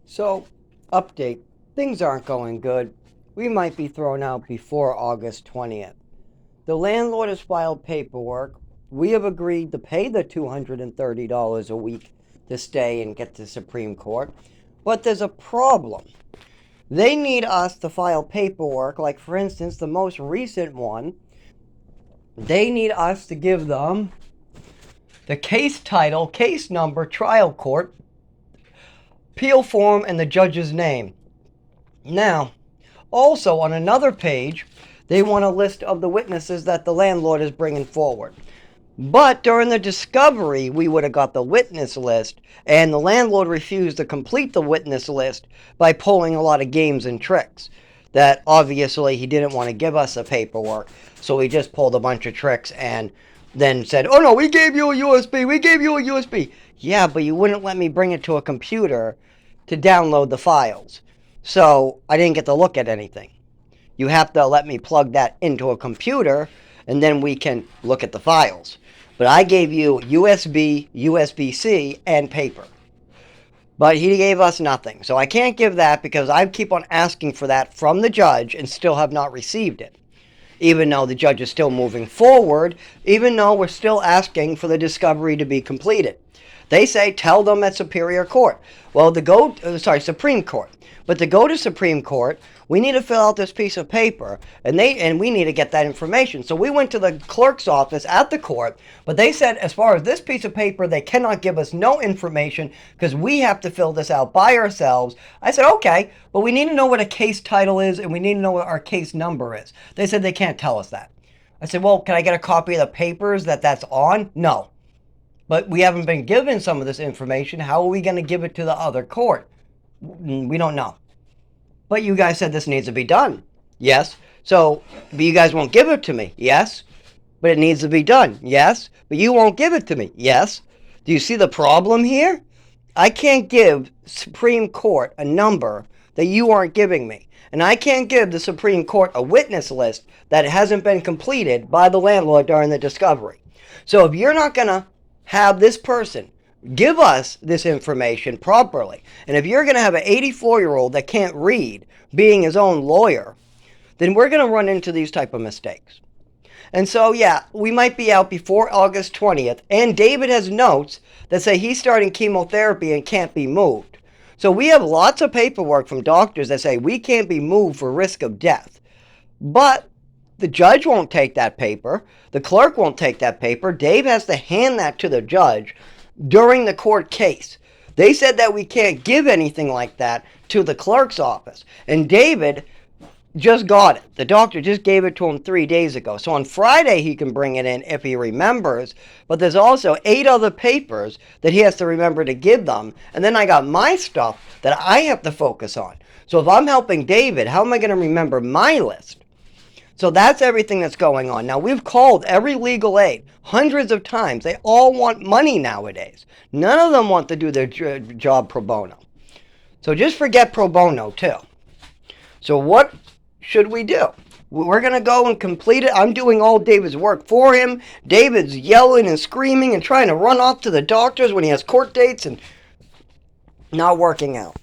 So, update. Things aren't going good. We might be thrown out before August 20th. The landlord has filed paperwork. We have agreed to pay the $230 a week to stay and get to Supreme Court. But there's a problem. They need us to file paperwork, like, for instance, the most recent one. They need us to give them the case title, case number, trial court, appeal form, and the judge's name. Now, also on another page, they want a list of the witnesses that the landlord is bringing forward. But during the discovery, we would have got the witness list, and the landlord refused to complete the witness list by pulling a lot of games and tricks. That obviously he didn't want to give us the paperwork, so he just pulled a bunch of tricks and then said, "Oh no, we gave you a USB, we gave you a USB." Yeah, but you wouldn't let me bring it to a computer to download the files. So I didn't get to look at anything. You have to let me plug that into a computer, and then we can look at the files. But I gave you USB, USB-C, and paper. But he gave us nothing. So I can't give that because I keep on asking for that from the judge and still have not received it. Even though the judge is still moving forward, even though we're still asking for the discovery to be completed. They say, tell them at Superior Court. Well, Supreme Court. But to go to Supreme Court, we need to fill out this piece of paper, and we need to get that information. So we went to the clerk's office at the court, but they said as far as this piece of paper, they cannot give us no information because we have to fill this out by ourselves. I said, okay, but we need to know what a case title is, and we need to know what our case number is. They said they can't tell us that. I said, well, can I get a copy of the papers that's on? No. But we haven't been given some of this information. How are we going to give it to the other court? We don't know. But you guys said this needs to be done. Yes. So, but you guys won't give it to me. Yes. But it needs to be done. Yes. But you won't give it to me. Yes. Do you see the problem here? I can't give Supreme Court a number that you aren't giving me. And I can't give the Supreme Court a witness list that hasn't been completed by the landlord during the discovery. So if you're not going to have this person give us this information properly, and if you're going to have an 84-year-old that can't read being his own lawyer, then we're going to run into these type of mistakes. And so, yeah, we might be out before August 20th, and David has notes that say he's starting chemotherapy and can't be moved. So we have lots of paperwork from doctors that say we can't be moved for risk of death. But the judge won't take that paper. The clerk won't take that paper. Dave has to hand that to the judge during the court case. They said that we can't give anything like that to the clerk's office. And David just got it. The doctor just gave it to him 3 days ago. So on Friday he can bring it in if he remembers. But there's also 8 other papers that he has to remember to give them. And then I got my stuff that I have to focus on. So if I'm helping David, how am I going to remember my list? So that's everything that's going on. Now, we've called every legal aid hundreds of times. They all want money nowadays. None of them want to do their job pro bono. So just forget pro bono, too. So what should we do? We're going to go and complete it. I'm doing all David's work for him. David's yelling and screaming and trying to run off to the doctors when he has court dates and not working out.